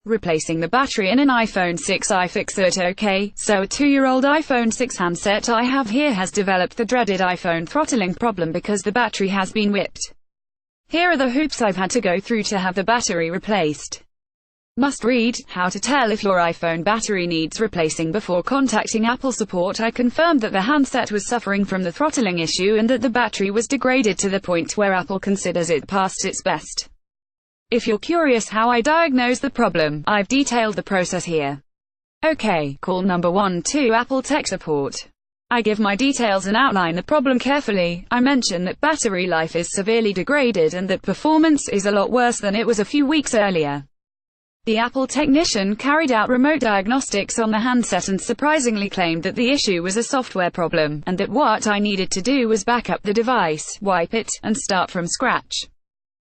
Replacing the battery in an iPhone 6 iFixit. Okay, so a 2-year-old iPhone 6 handset I have here has developed the dreaded iPhone throttling problem because the battery has been whipped. Here are the hoops I've had to go through to have the battery replaced. Must read: how to tell if your iPhone battery needs replacing. Before contacting Apple support, I confirmed that the handset was suffering from the throttling issue and that the battery was degraded to the point where Apple considers it past its best. If you're curious how I diagnose the problem, I've detailed the process here. Okay, call number 1 to Apple tech support. I give my details and outline the problem carefully. I mention that battery life is severely degraded and that performance is a lot worse than it was a few weeks earlier. The Apple technician carried out remote diagnostics on the handset and surprisingly claimed that the issue was a software problem, and that what I needed to do was back up the device, wipe it, and start from scratch.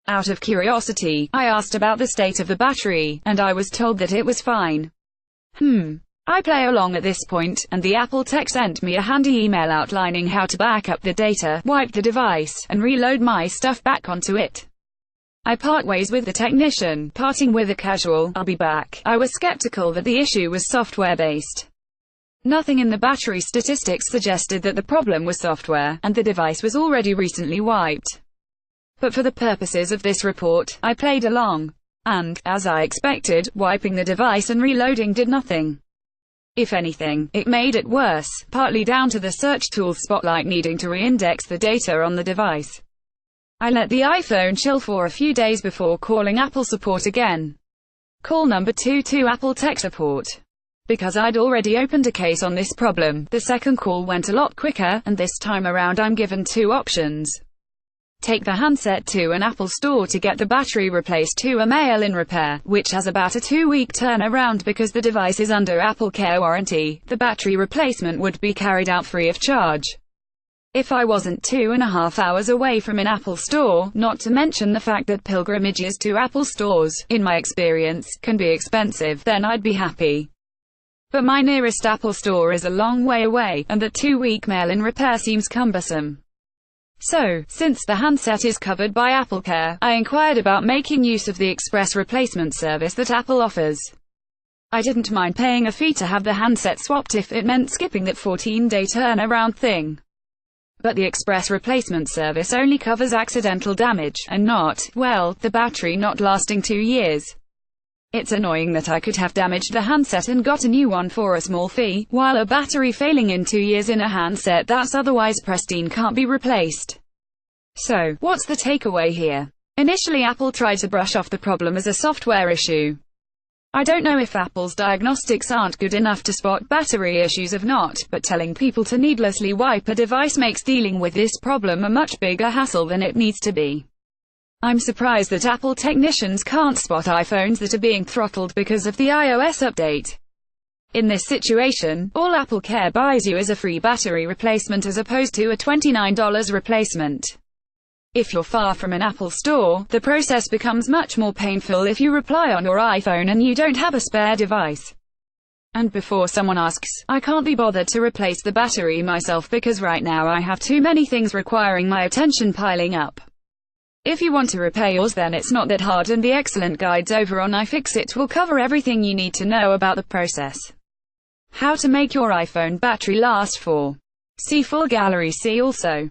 Out of curiosity, I asked about the state of the battery, and I was told that it was fine. I play along at this point, and the Apple tech sent me a handy email outlining how to back up the data, wipe the device, and reload my stuff back onto it. I part ways with the technician, parting with a casual, "I'll be back." I was skeptical that the issue was software-based. Nothing in the battery statistics suggested that the problem was software, and the device was already recently wiped. But for the purposes of this report, I played along. And, as I expected, wiping the device and reloading did nothing. If anything, it made it worse, partly down to the search tool Spotlight needing to re-index the data on the device. I let the iPhone chill for a few days before calling Apple support again. Call number 2 to Apple tech support. Because I'd already opened a case on this problem, the second call went a lot quicker, and this time around I'm given 2 options. Take the handset to an Apple store to get the battery replaced, to a mail-in repair, which has about a 2-week turnaround because the device is under Apple Care warranty. The battery replacement would be carried out free of charge. If I wasn't 2.5 hours away from an Apple store, not to mention the fact that pilgrimages to Apple stores, in my experience, can be expensive, then I'd be happy. But my nearest Apple store is a long way away, and the 2-week mail-in repair seems cumbersome. So, since the handset is covered by AppleCare, I inquired about making use of the express replacement service that Apple offers. I didn't mind paying a fee to have the handset swapped if it meant skipping that 14-day turnaround thing. But the express replacement service only covers accidental damage, and not, well, the battery not lasting 2 years. It's annoying that I could have damaged the handset and got a new one for a small fee, while a battery failing in 2 years in a handset that's otherwise pristine can't be replaced. So, what's the takeaway here? Initially Apple tried to brush off the problem as a software issue. I don't know if Apple's diagnostics aren't good enough to spot battery issues or not, but telling people to needlessly wipe a device makes dealing with this problem a much bigger hassle than it needs to be. I'm surprised that Apple technicians can't spot iPhones that are being throttled because of the iOS update. In this situation, all Apple Care buys you is a free battery replacement as opposed to a $29 replacement. If you're far from an Apple store, the process becomes much more painful if you reply on your iPhone and you don't have a spare device. And before someone asks, I can't be bothered to replace the battery myself because right now I have too many things requiring my attention piling up. If you want to repair yours, then it's not that hard, and the excellent guides over on iFixit will cover everything you need to know about the process. How to make your iPhone battery last for. See full gallery. See also